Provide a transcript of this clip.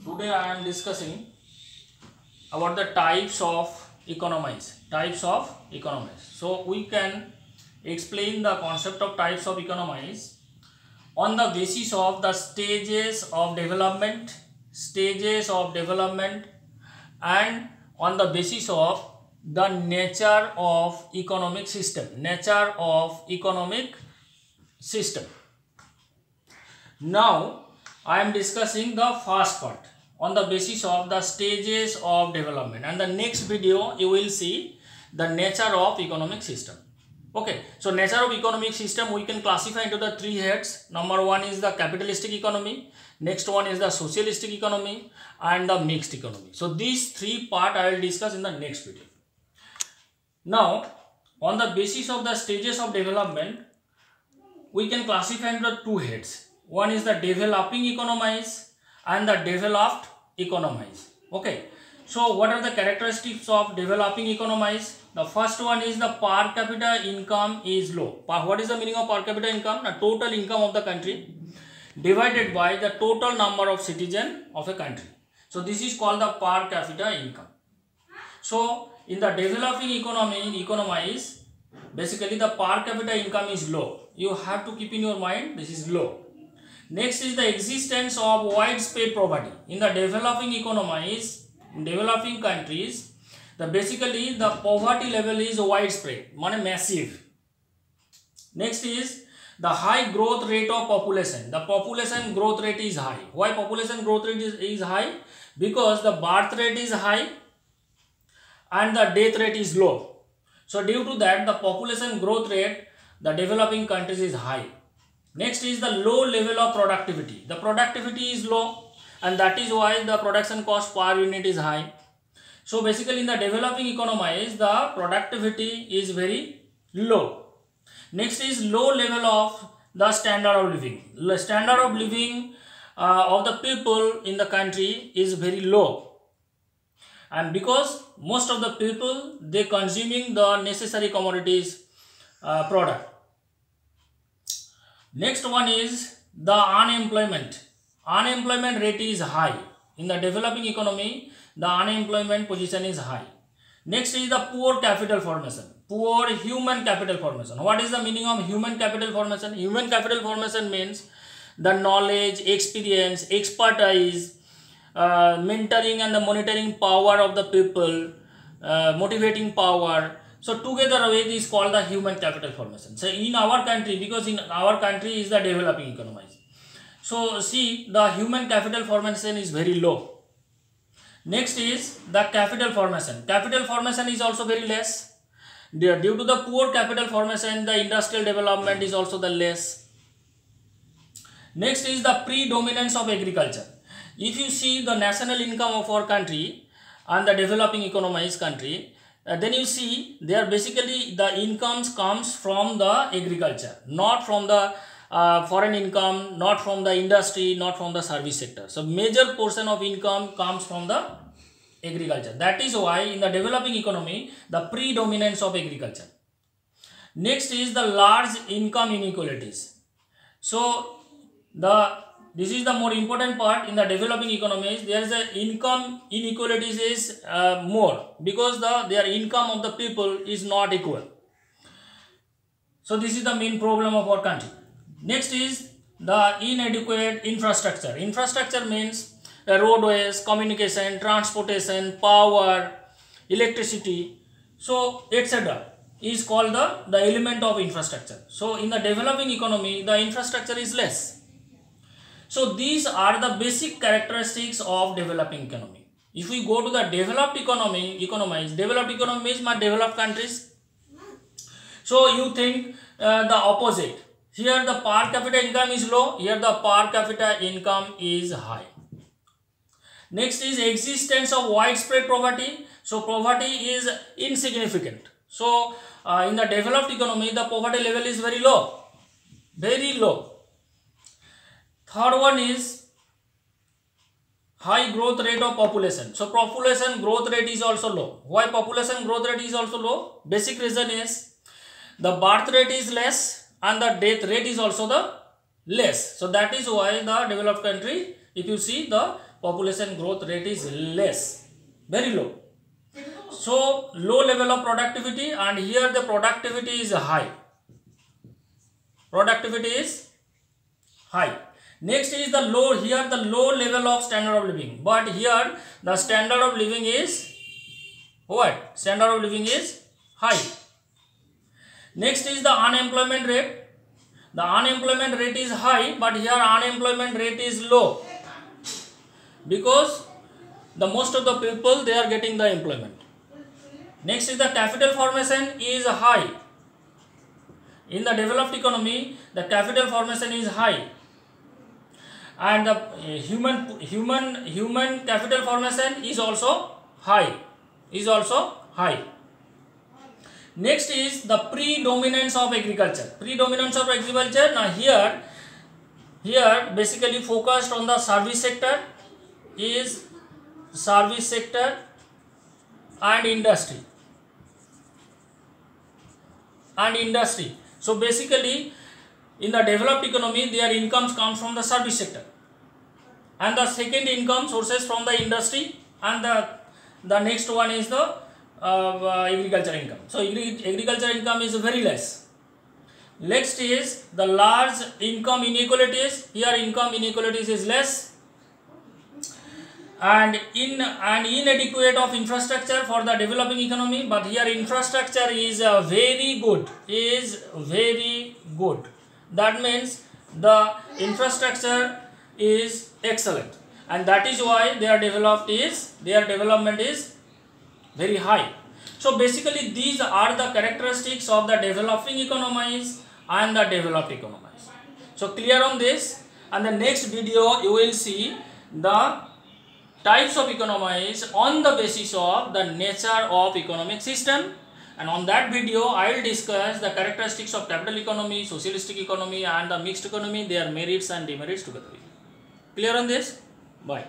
Today I am discussing about the types of economies. So we can explain the concept of types of economies on the basis of the stages of development, and on the basis of the nature of economic system. Now I am discussing the first part on the basis of the stages of development, and the next video you will see the nature of economic system. Okay, so nature of economic system we can classify into the three heads. Number one is the capitalistic economy, next one is the socialistic economy, and the mixed economy. So these three part I will discuss in the next video. Now on the basis of the stages of development we can classify into two heads. One is the developing economies and the developed economies. Okay, so what are the characteristics of developing economies? The first one is the per capita income is low. What is the meaning of per capita income? The total income of the country divided by the total number of citizens of a country. So this is called the per capita income. So in the developing economies, basically the per capita income is low. You have to keep in your mind this is low. Next is the existence of widespread poverty. In the developing economies, in developing countries, basically the poverty level is widespread, massive. Next is the high growth rate of population. The population growth rate is high. Why population growth rate is high? Because the birth rate is high and the death rate is low. So due to that, the population growth rate, the developing countries is high. Next is the low level of productivity. The productivity is low, and that is why the production cost per unit is high. So basically in the developing economies, the productivity is very low. Next is low level of the standard of living. The standard of living of the people in the country is very low, and because most of the people they consuming the necessary commodities product. Next one is the unemployment. Unemployment rate is high. In the developing economy, the unemployment position is high. Next is the poor capital formation. Poor human capital formation. What is the meaning of human capital formation? Human capital formation means the knowledge, experience, expertise, mentoring and the monitoring power of the people, motivating power. So together with is called the human capital formation. So in our country, because in our country is the developing economies. So see the human capital formation is very low. Next is the capital formation. Capital formation is also very less. Due to the poor capital formation, the industrial development is also the less. Next is the predominance of agriculture. If you see the national income of our country and the developing economies country, then you see there basically the incomes comes from the agriculture, not from the foreign income, not from the industry, not from the service sector. So major portion of income comes from the agriculture. That is why in the developing economy the predominance of agriculture. Next is the large income inequalities. So this is the more important part. In the developing economies there is a income inequalities is more, because their income of the people is not equal. So this is the main problem of our country. Next is the inadequate infrastructure. Infrastructure means roadways, communication, transportation, power, electricity, so etc. is called the element of infrastructure. So in the developing economy the infrastructure is less. So these are the basic characteristics of developing economy. If we go to the developed economies, developed economies are developed countries. So you think the opposite. Here the per capita income is low, here the per capita income is high. Next is existence of widespread poverty. So poverty is insignificant. So in the developed economy the poverty level is very low, very low. Third one is high growth rate of population. So population growth rate is also low. Why population growth rate is also low? Basic reason is the birth rate is less and the death rate is also the less. So that is why the developed country, if you see, the population growth rate is less, very low. So low level of productivity, and here the productivity is high. Productivity is high. Next is the low, here the low level of standard of living, but here the standard of living is what? Standard of living is high. Next is the unemployment rate. The unemployment rate is high, but here unemployment rate is low, because the most of the people, they are getting the employment. Next is the capital formation is high. In the developed economy, the capital formation is high, and the human capital formation is also high. Next is the predominance of agriculture. Predominance of agriculture. Now here basically focused on the service sector and industry. So basically in the developed economy, their incomes comes from the service sector, and the second income sources from the industry, and the next one is the agriculture income. So agriculture income is very less. Next is the large income inequalities. Here income inequalities is less, and inadequate of infrastructure for the developing economy, but here infrastructure is very good. That means the infrastructure is excellent, and that is why their development is very high. So basically these are the characteristics of the developing economies and the developed economies. So clear on this, and the next video you will see the types of economies on the basis of the nature of economic system, and on that video I will discuss the characteristics of capital economy, socialistic economy and the mixed economy, their merits and demerits together. Clear on this? Bye.